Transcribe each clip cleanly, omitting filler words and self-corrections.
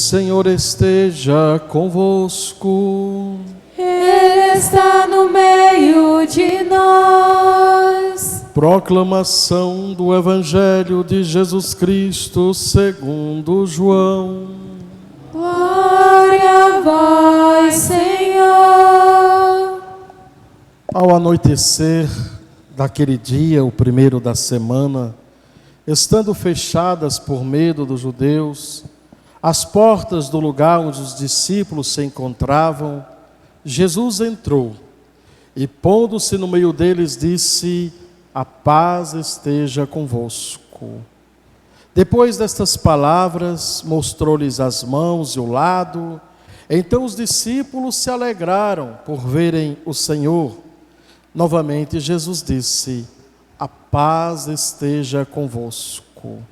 Senhor esteja convosco. Ele está no meio de nós. Proclamação do Evangelho de Jesus Cristo segundo João. Glória a vós, Senhor. Ao anoitecer daquele dia, o primeiro da semana, estando fechadas por medo dos judeus, as portas do lugar onde os discípulos se encontravam, Jesus entrou e, pondo-se no meio deles, disse: a paz esteja convosco. Depois destas palavras, mostrou-lhes as mãos e o lado. Então os discípulos se alegraram por verem o Senhor. Novamente Jesus disse: a paz esteja convosco.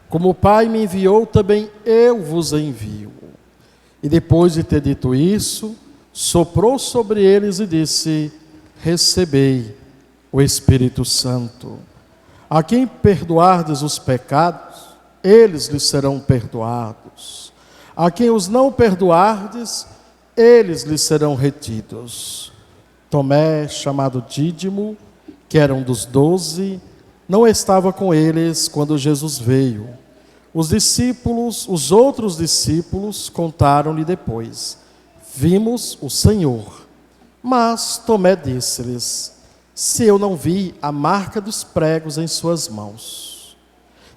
Como o Pai me enviou, também eu vos envio. E depois de ter dito isso, soprou sobre eles e disse: recebei o Espírito Santo. A quem perdoardes os pecados, eles lhes serão perdoados. A quem os não perdoardes, eles lhes serão retidos. Tomé, chamado Dídimo, que era um dos 12, não estava com eles quando Jesus veio. Os outros discípulos, contaram-lhe depois: vimos o Senhor. Mas Tomé disse-lhes: se eu não vi a marca dos pregos em suas mãos,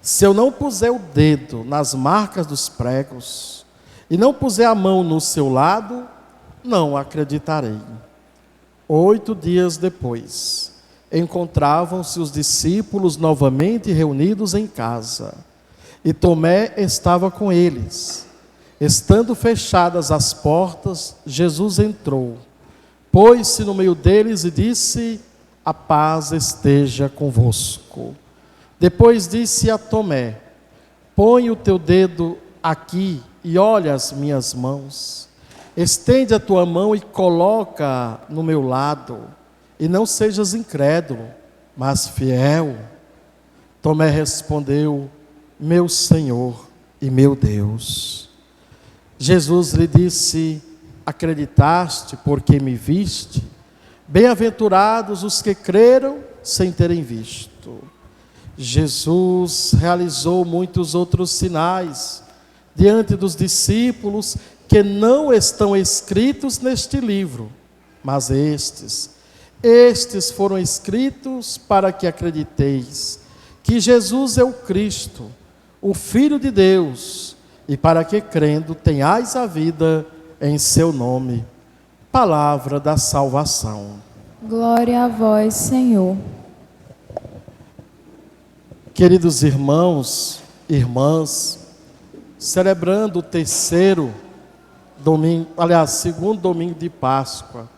se eu não puser o dedo nas marcas dos pregos, e não puser a mão no seu lado, não acreditarei. 8 dias depois, encontravam-se os discípulos novamente reunidos em casa, e Tomé estava com eles. Estando fechadas as portas, Jesus entrou, pôs-se no meio deles e disse: a paz esteja convosco. Depois disse a Tomé: põe o teu dedo aqui e olha as minhas mãos. Estende a tua mão e coloca no meu lado, e não sejas incrédulo, mas fiel. Tomé respondeu: meu Senhor e meu Deus. Jesus lhe disse: acreditaste porque me viste? Bem-aventurados os que creram sem terem visto. Jesus realizou muitos outros sinais diante dos discípulos que não estão escritos neste livro, mas estes foram escritos para que acrediteis que Jesus é o Cristo, o Filho de Deus, e para que crendo tenhais a vida em seu nome. Palavra da salvação. Glória a vós, Senhor. Queridos irmãos, irmãs, celebrando o segundo domingo de Páscoa,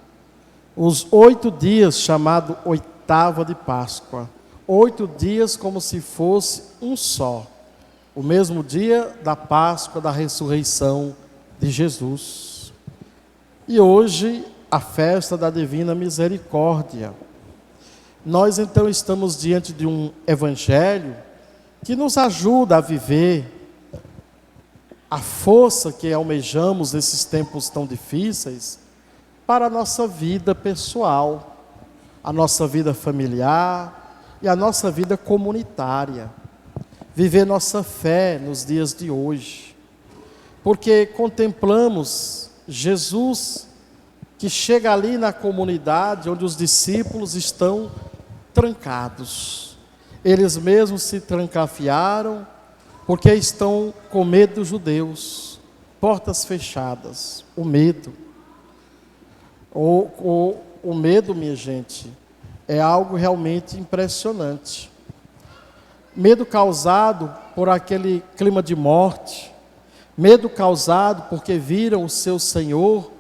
os 8 dias chamado oitava de Páscoa, 8 dias como se fosse um só, o mesmo dia da Páscoa, da ressurreição de Jesus. E hoje, a festa da Divina Misericórdia. Nós então estamos diante de um evangelho que nos ajuda a viver a força que almejamos nesses tempos tão difíceis para a nossa vida pessoal, a nossa vida familiar e a nossa vida comunitária. Viver nossa fé nos dias de hoje, porque contemplamos Jesus que chega ali na comunidade onde os discípulos estão trancados. Eles mesmos se trancafiaram porque estão com medo dos judeus, portas fechadas, o medo. O medo, minha gente, é algo realmente impressionante. Medo causado por aquele clima de morte, medo causado porque viram o seu Senhor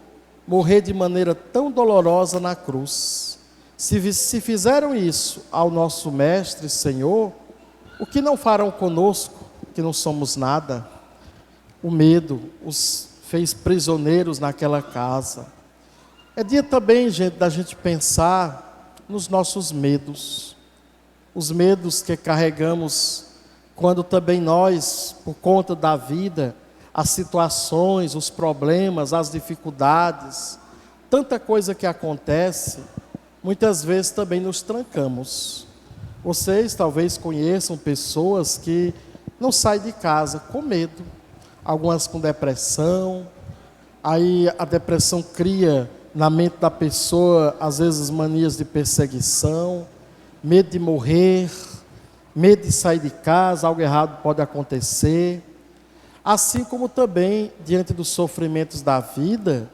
morrer de maneira tão dolorosa na cruz. Se fizeram isso ao nosso Mestre Senhor, o que não farão conosco, que não somos nada? O medo os fez prisioneiros naquela casa. É dia também, gente, da gente pensar nos nossos medos. Os medos que carregamos quando também nós, por conta da vida, as situações, os problemas, as dificuldades, tanta coisa que acontece, muitas vezes também nos trancamos. Vocês talvez conheçam pessoas que não saem de casa com medo, algumas com depressão, aí a depressão cria na mente da pessoa, às vezes, manias de perseguição, medo de morrer, medo de sair de casa, algo errado pode acontecer. Assim como também, diante dos sofrimentos da vida,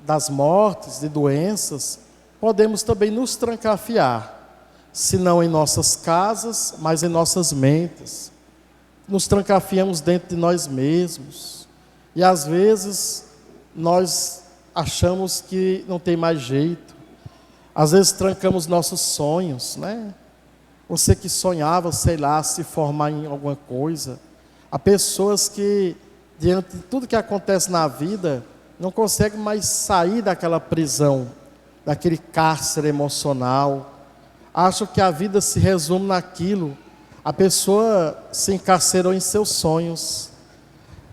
das mortes, de doenças, podemos também nos trancafiar, se não em nossas casas, mas em nossas mentes. Nos trancafiamos dentro de nós mesmos. E às vezes nós achamos que não tem mais jeito. Às vezes trancamos nossos sonhos, né? Você que sonhava, sei lá, se formar em alguma coisa. Há pessoas que, diante de tudo que acontece na vida, não conseguem mais sair daquela prisão, daquele cárcere emocional. Acham que a vida se resume naquilo. A pessoa se encarcerou em seus sonhos.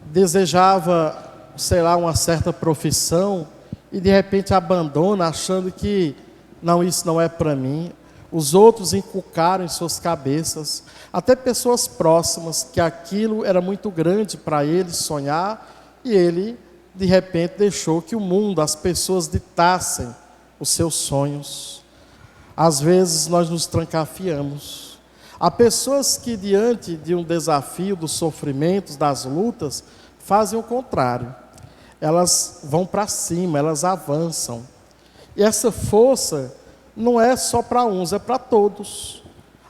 Desejava, sei lá, uma certa profissão e de repente abandona, achando que não, isso não é para mim. Os outros inculcaram em suas cabeças, até pessoas próximas, que aquilo era muito grande para ele sonhar, e ele de repente deixou que o mundo, as pessoas ditassem os seus sonhos. Às vezes nós nos trancafiamos. Há pessoas que, diante de um desafio, dos sofrimentos, das lutas, fazem o contrário. Elas vão para cima, elas avançam. E essa força não é só para uns, é para todos.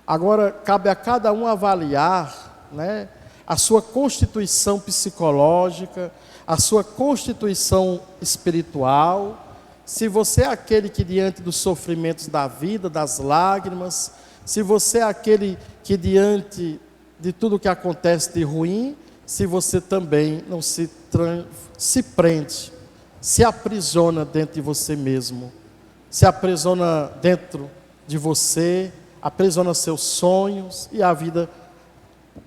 Agora, cabe a cada um avaliar, né, a sua constituição psicológica, a sua constituição espiritual. Se você é aquele que, diante dos sofrimentos da vida, das lágrimas, se você é aquele que, diante de tudo que acontece de ruim, se você também não se prende, se aprisiona dentro de você mesmo, se aprisiona dentro de você, aprisiona seus sonhos e a vida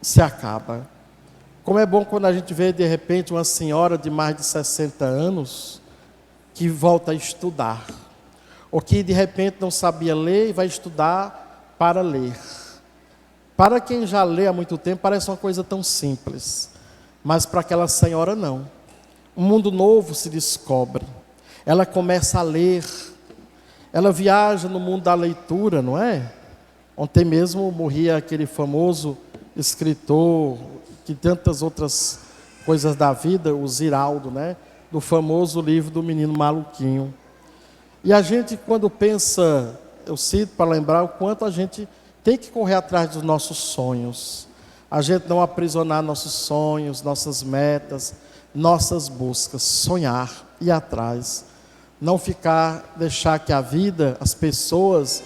se acaba. Como é bom quando a gente vê de repente uma senhora de mais de 60 anos que volta a estudar, ou que de repente não sabia ler e vai estudar para ler. Para quem já lê há muito tempo parece uma coisa tão simples, mas para aquela senhora não. Um mundo novo se descobre, ela começa a ler, ela viaja no mundo da leitura, não é? Ontem mesmo morria aquele famoso escritor, que tantas outras coisas da vida, o Ziraldo, né? Do famoso livro do Menino Maluquinho. E a gente, quando pensa, eu cito para lembrar o quanto a gente tem que correr atrás dos nossos sonhos. A gente não aprisionar nossos sonhos, nossas metas, nossas buscas, sonhar, ir atrás. Não deixar que a vida, as pessoas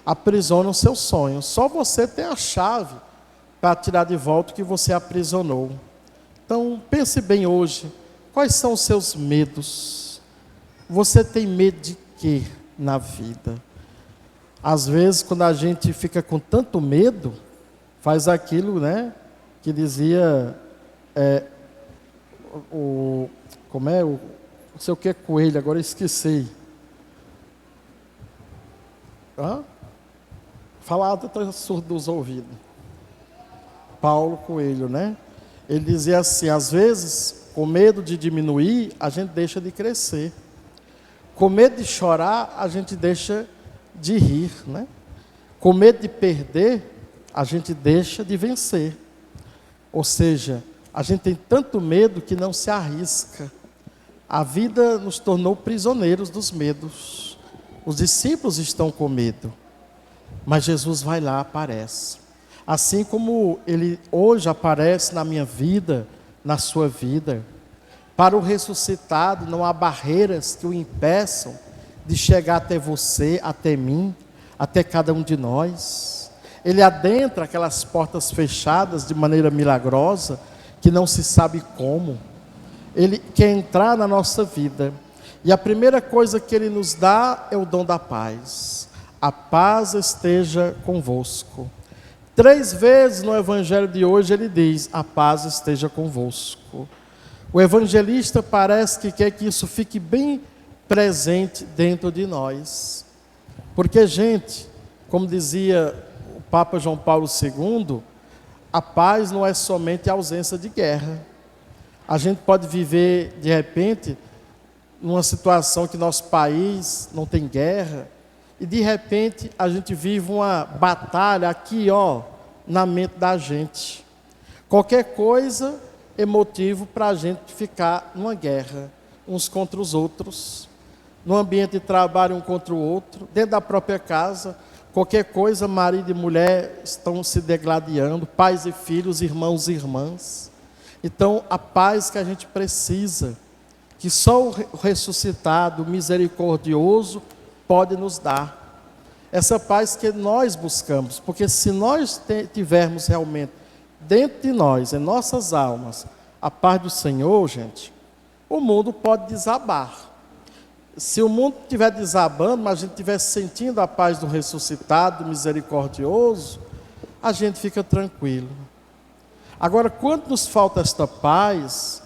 aprisionam seus sonhos. Só você tem a chave para tirar de volta o que você aprisionou. Então, pense bem hoje, quais são os seus medos? Você tem medo de quê na vida? Às vezes, quando a gente fica com tanto medo, faz aquilo, né, que dizia, não sei o que é coelho, agora eu esqueci. Falado está surdo dos ouvidos. Paulo Coelho, né? Ele dizia assim, às vezes, com medo de diminuir, a gente deixa de crescer. Com medo de chorar, a gente deixa de rir, né? Com medo de perder, a gente deixa de vencer. Ou seja, a gente tem tanto medo que não se arrisca. A vida nos tornou prisioneiros dos medos. Os discípulos estão com medo, mas Jesus vai lá, aparece. Assim como Ele hoje aparece na minha vida, na sua vida. Para o ressuscitado não há barreiras que o impeçam de chegar até você, até mim, até cada um de nós. Ele adentra aquelas portas fechadas de maneira milagrosa, que não se sabe como. Ele quer entrar na nossa vida. E a primeira coisa que Ele nos dá é o dom da paz. A paz esteja convosco. 3 vezes no Evangelho de hoje Ele diz, a paz esteja convosco. O evangelista parece que quer que isso fique bem presente dentro de nós. Porque, gente, como dizia o Papa João Paulo II, a paz não é somente a ausência de guerra. A gente pode viver, de repente, numa situação que nosso país não tem guerra, e de repente a gente vive uma batalha aqui, na mente da gente. Qualquer coisa é motivo para a gente ficar numa guerra, uns contra os outros, no ambiente de trabalho um contra o outro, dentro da própria casa, qualquer coisa, marido e mulher estão se degladiando, pais e filhos, irmãos e irmãs. Então, a paz que a gente precisa, que só o ressuscitado, misericordioso, pode nos dar. Essa paz que nós buscamos, porque se nós tivermos realmente dentro de nós, em nossas almas, a paz do Senhor, gente, o mundo pode desabar. Se o mundo estiver desabando, mas a gente estiver sentindo a paz do ressuscitado, do misericordioso, a gente fica tranquilo. Agora, quando nos falta esta paz,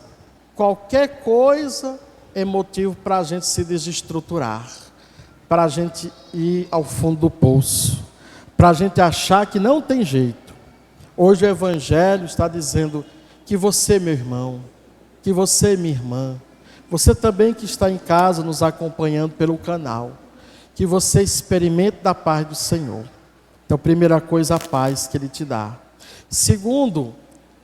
qualquer coisa é motivo para a gente se desestruturar, para a gente ir ao fundo do poço, para a gente achar que não tem jeito. Hoje o Evangelho está dizendo que você, meu irmão, que você, minha irmã, você também que está em casa nos acompanhando pelo canal, que você experimente da paz do Senhor. Então, primeira coisa, a paz que Ele te dá. Segundo,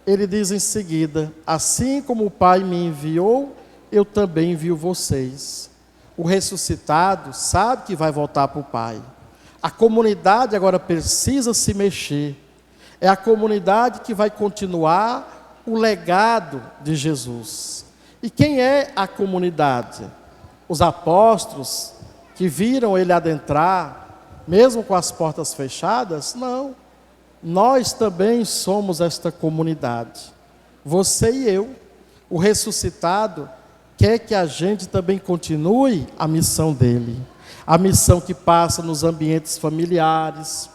Ele diz em seguida, assim como o Pai me enviou, eu também envio vocês. O ressuscitado sabe que vai voltar para o Pai. A comunidade agora precisa se mexer. É a comunidade que vai continuar o legado de Jesus. E quem é a comunidade? Os apóstolos que viram Ele adentrar, mesmo com as portas fechadas? Não. Nós também somos esta comunidade. Você e eu. O ressuscitado quer que a gente também continue a missão dele. A missão que passa nos ambientes familiares,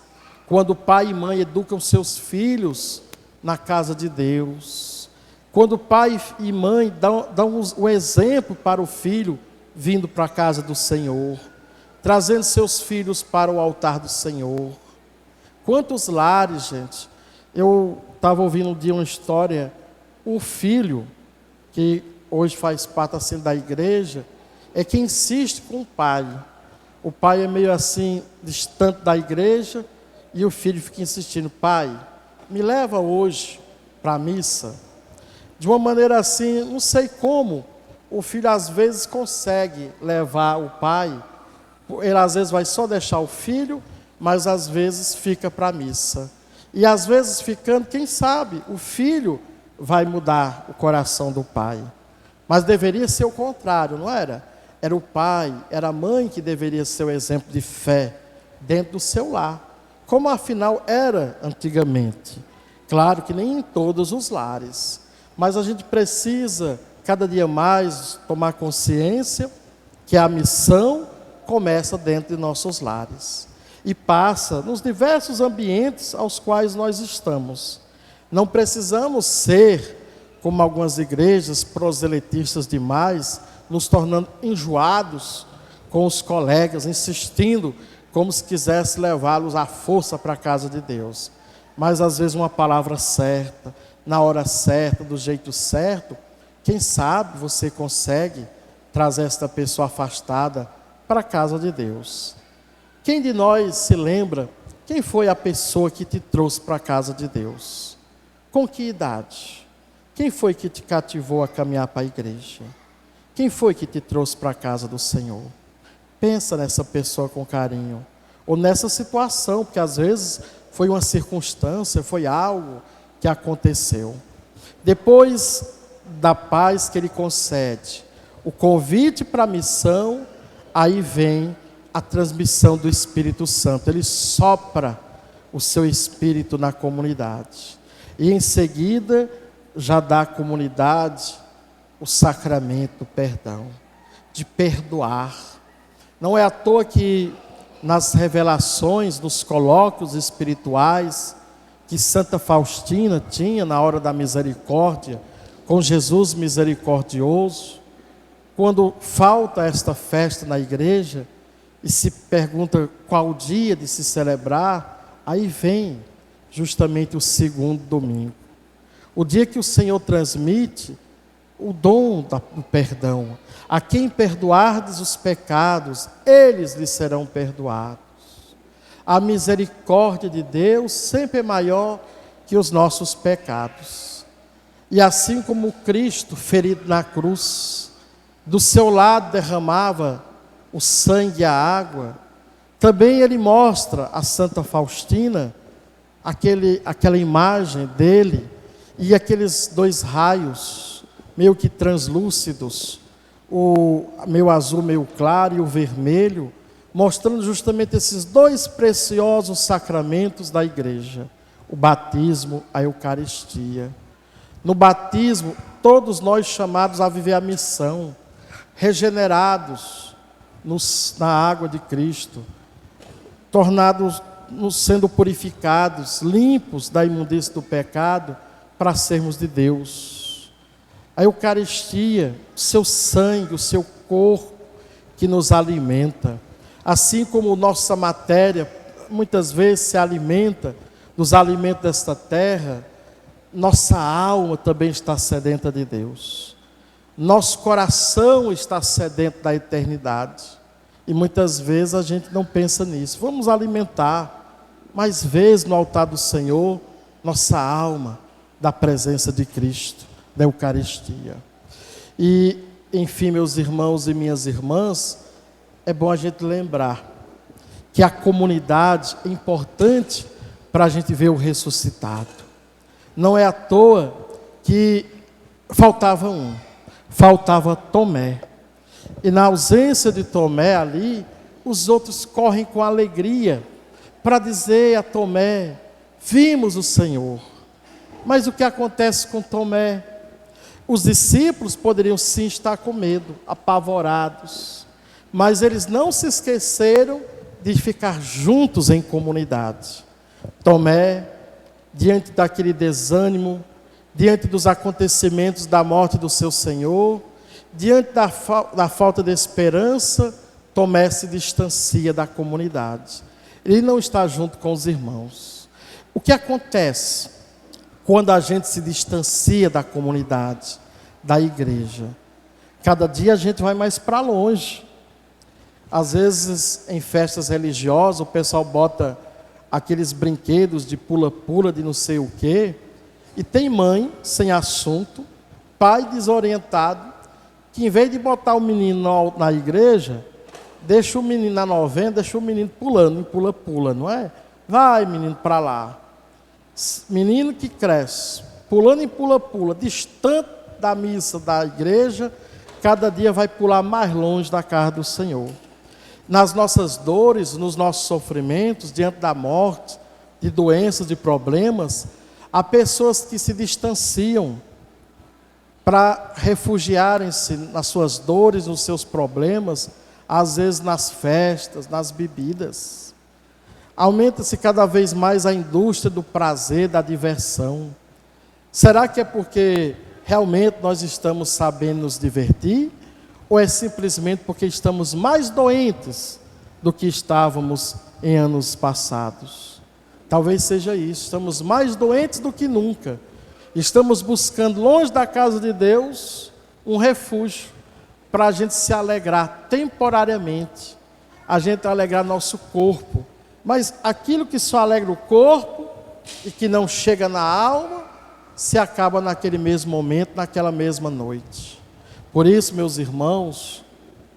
quando pai e mãe educam seus filhos na casa de Deus. Quando pai e mãe dão o exemplo para o filho vindo para a casa do Senhor, trazendo seus filhos para o altar do Senhor. Quantos lares, gente. Eu estava ouvindo um dia uma história, o filho, que hoje faz parte assim da igreja, é que insiste com o pai. O pai é meio assim, distante da igreja, e o filho fica insistindo, pai, me leva hoje para a missa. De uma maneira assim, não sei como, o filho às vezes consegue levar o pai, ele às vezes vai só deixar o filho, mas às vezes fica para a missa. E às vezes ficando, quem sabe, o filho vai mudar o coração do pai. Mas deveria ser o contrário, não era? Era o pai, era a mãe que deveria ser o exemplo de fé dentro do seu lar. Como afinal era antigamente. Claro que nem em todos os lares. Mas a gente precisa, cada dia mais, tomar consciência que a missão começa dentro de nossos lares. E passa nos diversos ambientes aos quais nós estamos. Não precisamos ser, como algumas igrejas proselitistas demais, nos tornando enjoados com os colegas, insistindo como se quisesse levá-los à força para a casa de Deus. Mas às vezes uma palavra certa, na hora certa, do jeito certo, quem sabe você consegue trazer esta pessoa afastada para a casa de Deus. Quem de nós se lembra, quem foi a pessoa que te trouxe para a casa de Deus? Com que idade? Quem foi que te cativou a caminhar para a igreja? Quem foi que te trouxe para a casa do Senhor? Pensa nessa pessoa com carinho. Ou nessa situação, porque às vezes foi uma circunstância, foi algo que aconteceu. Depois da paz que Ele concede, o convite para a missão, aí vem a transmissão do Espírito Santo. Ele sopra o seu Espírito na comunidade. E em seguida, já dá à comunidade o sacramento do perdão, de perdoar. Não é à toa que nas revelações, nos colóquios espirituais que Santa Faustina tinha na hora da misericórdia, com Jesus misericordioso, quando falta esta festa na igreja e se pergunta qual o dia de se celebrar, aí vem justamente o segundo domingo. O dia que o Senhor transmite o dom do perdão. A quem perdoardes os pecados, eles lhes serão perdoados. A misericórdia de Deus sempre é maior que os nossos pecados. E assim como Cristo, ferido na cruz, do seu lado derramava o sangue e a água, também ele mostra a Santa Faustina, aquela imagem dele, e aqueles dois raios, meio que translúcidos, o meio azul, meio claro, e o vermelho, mostrando justamente esses dois preciosos sacramentos da igreja, o batismo, a Eucaristia. No batismo, todos nós chamados a viver a missão, regenerados na água de Cristo, tornados, sendo purificados, limpos da imundície do pecado, para sermos de Deus. A Eucaristia, o seu sangue, o seu corpo, que nos alimenta. Assim como nossa matéria, muitas vezes se alimenta dos alimentos desta terra, nossa alma também está sedenta de Deus. Nosso coração está sedento da eternidade. E muitas vezes a gente não pensa nisso. Vamos alimentar mais vezes no altar do Senhor nossa alma da presença de Cristo, da Eucaristia. E, enfim, meus irmãos e minhas irmãs, é bom a gente lembrar que a comunidade é importante para a gente ver o ressuscitado. Não é à toa que faltava Tomé. E na ausência de Tomé ali, os outros correm com alegria para dizer a Tomé: vimos o Senhor. Mas o que acontece com Tomé? Os discípulos poderiam sim estar com medo, apavorados, mas eles não se esqueceram de ficar juntos em comunidade. Tomé, diante daquele desânimo, diante dos acontecimentos da morte do seu Senhor, diante da falta de esperança, Tomé se distancia da comunidade. Ele não está junto com os irmãos. O que acontece quando a gente se distancia da comunidade, da igreja? Cada dia a gente vai mais para longe. Às vezes, em festas religiosas, o pessoal bota aqueles brinquedos de pula-pula, de não sei o quê, e tem mãe sem assunto, pai desorientado, que em vez de botar o menino na igreja, deixa o menino na novena, deixa o menino pulando, em pula-pula, não é? Vai, menino, para lá. Menino que cresce, pulando em pula-pula, distante da missa da igreja, cada dia vai pular mais longe da casa do Senhor. Nas nossas dores, nos nossos sofrimentos, diante da morte, de doenças, de problemas, há pessoas que se distanciam para refugiarem-se nas suas dores, nos seus problemas, às vezes nas festas, nas bebidas. Aumenta-se cada vez mais a indústria do prazer, da diversão. Será que é porque realmente nós estamos sabendo nos divertir? Ou é simplesmente porque estamos mais doentes do que estávamos em anos passados? Talvez seja isso, estamos mais doentes do que nunca. Estamos buscando longe da casa de Deus um refúgio para a gente se alegrar temporariamente, a gente alegrar nosso corpo. Mas aquilo que só alegra o corpo e que não chega na alma, se acaba naquele mesmo momento, naquela mesma noite. Por isso, meus irmãos,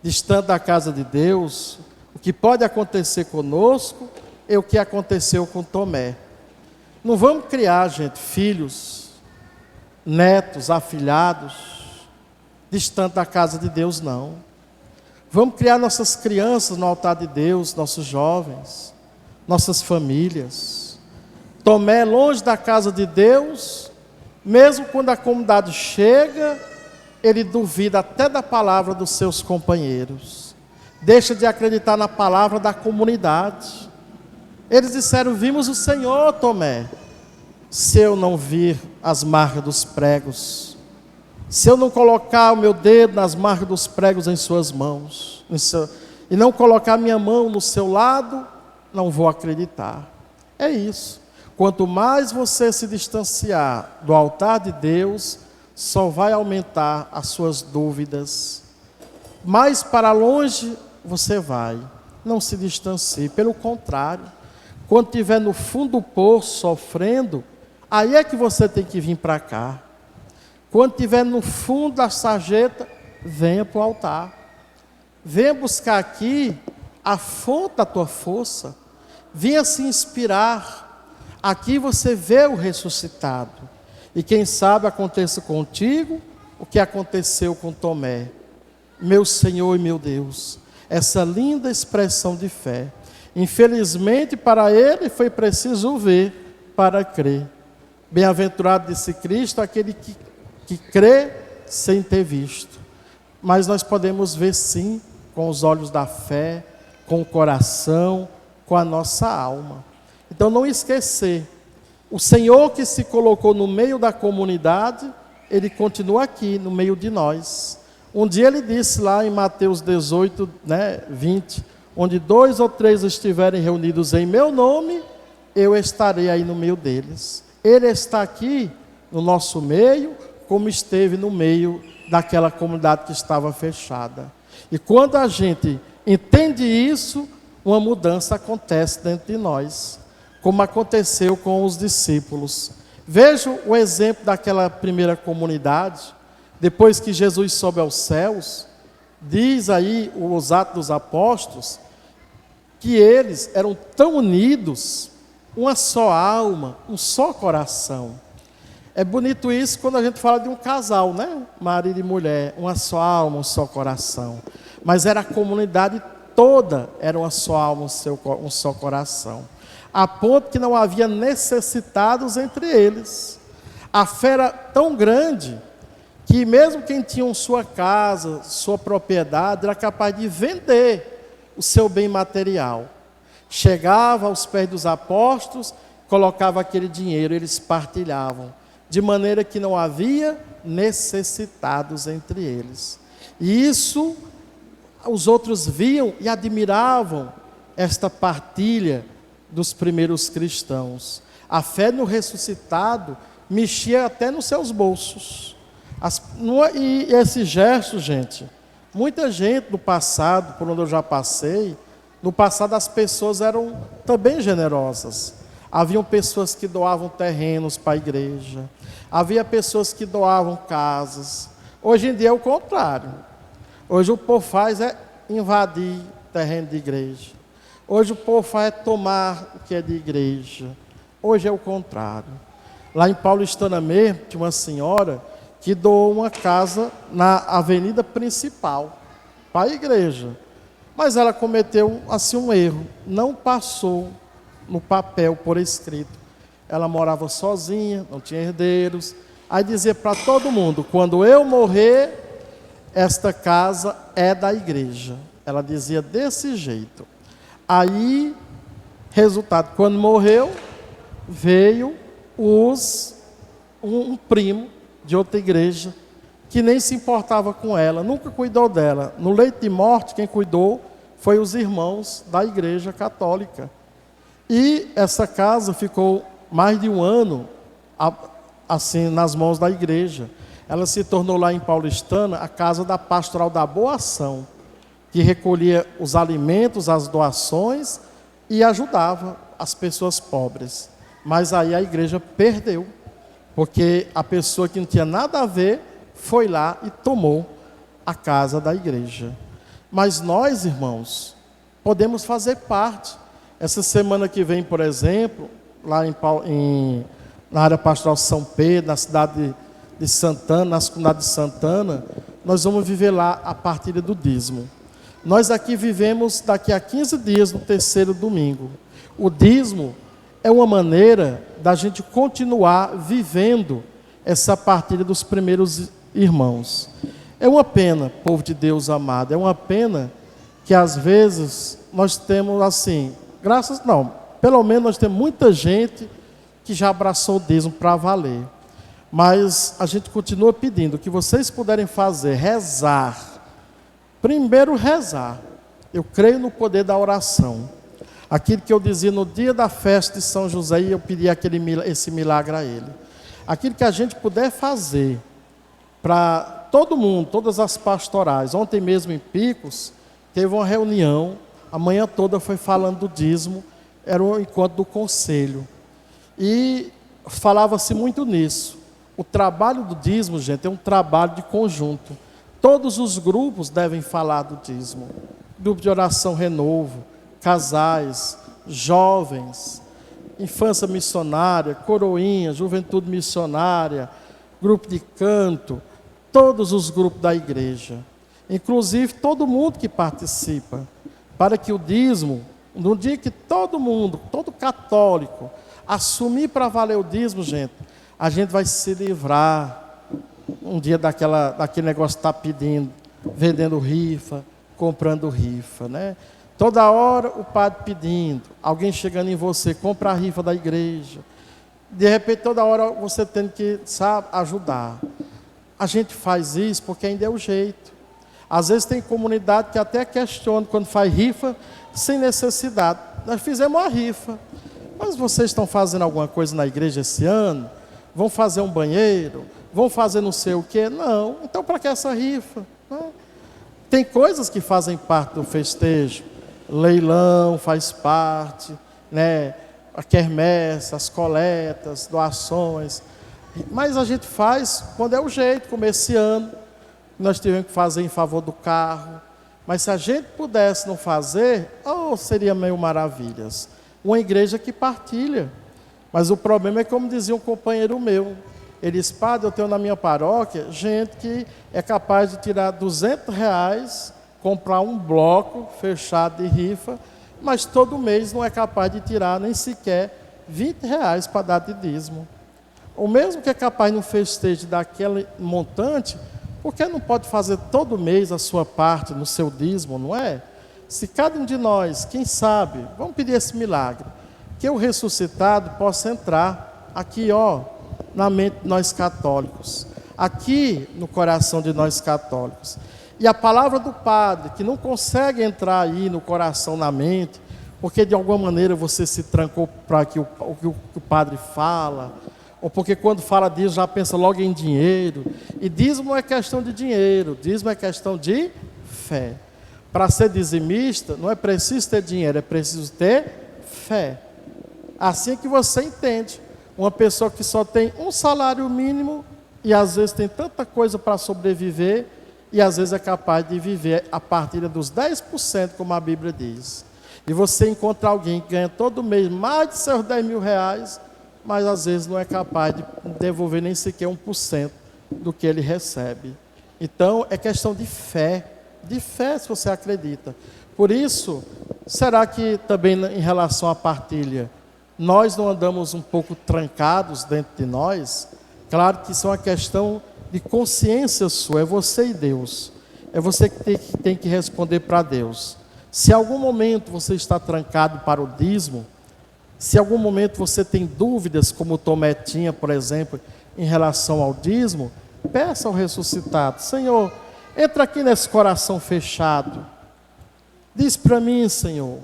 distante da casa de Deus, o que pode acontecer conosco é o que aconteceu com Tomé. Não vamos criar, gente, filhos, netos, afilhados, distante da casa de Deus, não. Vamos criar nossas crianças no altar de Deus, nossos jovens, nossas famílias. Tomé, longe da casa de Deus, mesmo quando a comunidade chega, ele duvida até da palavra dos seus companheiros. Deixa de acreditar na palavra da comunidade. Eles disseram: vimos o Senhor, Tomé. Se eu não vir as marcas dos pregos, Se eu não colocar o meu dedo nas marcas dos pregos em suas mãos, e não colocar minha mão no seu lado, não vou acreditar. É isso. Quanto mais você se distanciar do altar de Deus, só vai aumentar as suas dúvidas. Mais para longe você vai. Não se distancie. Pelo contrário, quando estiver no fundo do poço sofrendo, aí é que você tem que vir para cá. Quando estiver no fundo da sarjeta, venha para o altar. Venha buscar aqui a fonte da tua força. Venha se inspirar. Aqui você vê o ressuscitado. E quem sabe aconteça contigo o que aconteceu com Tomé. Meu Senhor e meu Deus. Essa linda expressão de fé. Infelizmente para ele foi preciso ver para crer. Bem-aventurado, disse Cristo, aquele que crê sem ter visto. Mas nós podemos ver sim, com os olhos da fé, com o coração, com a nossa alma. Então não esquecer, o Senhor que se colocou no meio da comunidade, Ele continua aqui, no meio de nós. Um dia Ele disse lá em Mateus 18, 20, onde 2 ou 3 estiverem reunidos em meu nome, eu estarei aí no meio deles. Ele está aqui no nosso meio, como esteve no meio daquela comunidade que estava fechada. E quando a gente entende isso, uma mudança acontece dentro de nós, como aconteceu com os discípulos. Veja o exemplo daquela primeira comunidade, depois que Jesus sobe aos céus, diz aí os Atos dos Apóstolos, que eles eram tão unidos, uma só alma, um só coração. É bonito isso quando a gente fala de um casal, né? Marido e mulher, uma só alma, um só coração. Mas era a comunidade toda, era uma só alma, um só coração. A ponto que não havia necessitados entre eles. A fé era tão grande que mesmo quem tinha sua casa, sua propriedade, era capaz de vender o seu bem material. Chegava aos pés dos apóstolos, colocava aquele dinheiro, eles partilhavam, de maneira que não havia necessitados entre eles. E isso os outros viam e admiravam esta partilha dos primeiros cristãos. A fé no ressuscitado mexia até nos seus bolsos. E esse gesto, gente, muita gente no passado, por onde eu já passei, no passado as pessoas eram também generosas. Haviam pessoas que doavam terrenos para a igreja. Havia pessoas que doavam casas. Hoje em dia é o contrário. Hoje o povo faz é invadir terreno de igreja. Hoje o povo faz é tomar o que é de igreja. Hoje é o contrário. Lá em Paulistana mesmo, tinha uma senhora que doou uma casa na avenida principal para a igreja. Mas ela cometeu assim um erro. Não passou no papel por escrito. Ela morava sozinha, não tinha herdeiros. Aí dizia para todo mundo: quando eu morrer, esta casa é da igreja. Ela dizia desse jeito. Aí, resultado, quando morreu, veio um primo de outra igreja que nem se importava com ela, nunca cuidou dela. No leito de morte, quem cuidou foi os irmãos da igreja católica. E essa casa ficou mais de um ano assim nas mãos da igreja. Ela se tornou lá em Paulistana a casa da Pastoral da Boa Ação, que recolhia os alimentos, as doações e ajudava as pessoas pobres. Mas aí a igreja perdeu, porque a pessoa que não tinha nada a ver foi lá e tomou a casa da igreja. Mas nós, irmãos, podemos fazer parte. Essa semana que vem, por exemplo, lá na área pastoral São Pedro, na cidade de Santana, na comunidade de Santana, nós vamos viver lá a partilha do dízimo. Nós aqui vivemos daqui a 15 dias, no terceiro domingo. O dízimo é uma maneira da gente continuar vivendo essa partilha dos primeiros irmãos. É uma pena, povo de Deus amado, é uma pena que às vezes nós temos assim, pelo menos nós temos muita gente que já abraçou o dízimo para valer. Mas a gente continua pedindo o que vocês puderem fazer, rezar. Primeiro rezar. Eu creio no poder da oração. Aquilo que eu dizia no dia da festa de São José, e eu pedi esse milagre a ele. Aquilo que a gente puder fazer para todo mundo, todas as pastorais. Ontem mesmo em Picos, teve uma reunião, a manhã toda foi falando do dízimo, era um encontro do conselho. E falava-se muito nisso. O trabalho do dízimo, gente, é um trabalho de conjunto. Todos os grupos devem falar do dízimo. Grupo de oração Renovo, casais, jovens, infância missionária, coroinha, juventude missionária, grupo de canto, todos os grupos da igreja. Inclusive todo mundo que participa. Para que o dízimo, no dia que todo mundo, todo católico, assumir para valer o dízimo, gente, a gente vai se livrar um dia daquele negócio de estar pedindo, vendendo rifa, comprando rifa, né? Toda hora o padre pedindo, alguém chegando em você, compra a rifa da igreja. De repente, toda hora você tem que, sabe, ajudar. A gente faz isso porque ainda é o jeito. Às vezes tem comunidade que até questiona quando faz rifa, sem necessidade. Nós fizemos uma rifa. Mas vocês estão fazendo alguma coisa na igreja esse ano? Vão fazer um banheiro? Vão fazer não sei o quê? Não. Então, para que essa rifa? Não. Tem coisas que fazem parte do festejo. Leilão faz parte, né? A quermesse, as coletas, doações. Mas a gente faz quando é o jeito, como esse ano. Nós tivemos que fazer em favor do carro. Mas se a gente pudesse não fazer, seria meio maravilhas. Uma igreja que partilha. Mas o problema é como dizia um companheiro meu. Ele disse, padre, eu tenho na minha paróquia gente que é capaz de tirar R$200, comprar um bloco fechado de rifa, mas todo mês não é capaz de tirar nem sequer R$20 para dar de dízimo. O mesmo que é capaz de um festejo daquele montante, por que não pode fazer todo mês a sua parte no seu dízimo, não é? Se cada um de nós, quem sabe, vamos pedir esse milagre, que o ressuscitado possa entrar aqui, na mente de nós católicos, aqui no coração de nós católicos. E a palavra do padre, que não consegue entrar aí no coração, na mente, porque de alguma maneira você se trancou para que o padre fala, ou porque quando fala disso já pensa logo em dinheiro. E dízimo não é questão de dinheiro, dízimo é questão de fé. Para ser dizimista, não é preciso ter dinheiro, é preciso ter fé. Assim que você entende. Uma pessoa que só tem um salário mínimo e às vezes tem tanta coisa para sobreviver e às vezes é capaz de viver a partir dos 10%, como a Bíblia diz. E você encontra alguém que ganha todo mês mais de seus R$10.000, mas às vezes não é capaz de devolver nem sequer 1% do que ele recebe. Então é questão de fé se você acredita. Por isso, será que também em relação à partilha, nós não andamos um pouco trancados dentro de nós? Claro que isso é uma questão de consciência sua, é você e Deus. É você que tem que responder para Deus. Se em algum momento você está trancado para o dízimo, se em algum momento você tem dúvidas, como o Tomé tinha, por exemplo, em relação ao dízimo, peça ao ressuscitado, Senhor, entra aqui nesse coração fechado. Diz para mim, Senhor,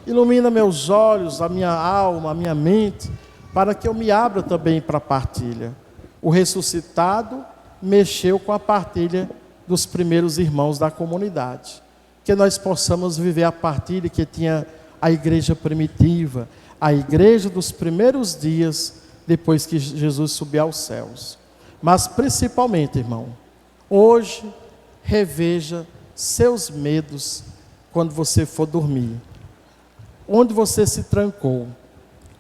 ilumina meus olhos, a minha alma, a minha mente, para que eu me abra também para a partilha. O ressuscitado mexeu com a partilha dos primeiros irmãos da comunidade. Que nós possamos viver a partilha que tinha a igreja primitiva, a igreja dos primeiros dias, depois que Jesus subiu aos céus. Mas principalmente, irmão, hoje, reveja seus medos quando você for dormir. Onde você se trancou?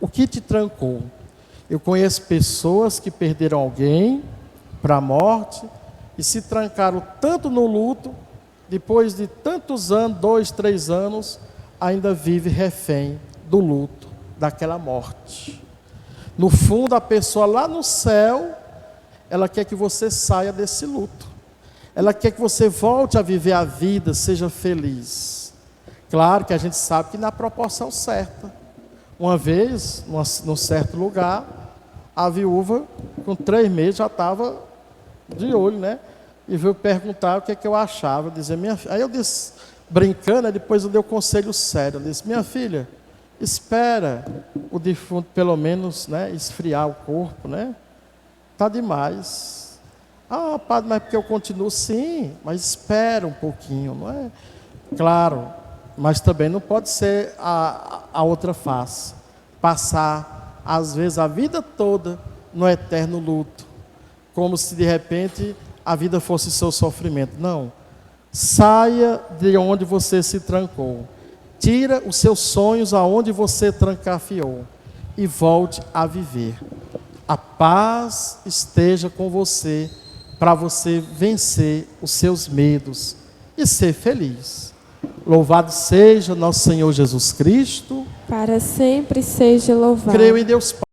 O que te trancou? Eu conheço pessoas que perderam alguém para a morte e se trancaram tanto no luto, depois de tantos anos, 2, 3 anos, ainda vive refém do luto, daquela morte. No fundo, a pessoa lá no céu, ela quer que você saia desse luto. Ela quer que você volte a viver a vida, seja feliz. Claro que a gente sabe que na proporção certa. Uma vez, num certo lugar, A viúva, com 3 meses, já estava de olho, né? E veio perguntar o que é que eu achava. Aí eu disse, brincando, aí depois eu dei o conselho sério. Eu disse, minha filha, espera o defunto pelo menos, né, esfriar o corpo, né? Tá demais. Ah, padre, mas porque eu continuo? Sim, mas espera um pouquinho, não é? Claro, mas também não pode ser a outra face. Passar, às vezes, a vida toda no eterno luto. Como se, de repente, a vida fosse seu sofrimento. Não. Saia de onde você se trancou. Tira os seus sonhos aonde você trancafiou. E volte a viver. A paz esteja com você, para você vencer os seus medos e ser feliz. Louvado seja nosso Senhor Jesus Cristo. Para sempre seja louvado. Creio em Deus Pai.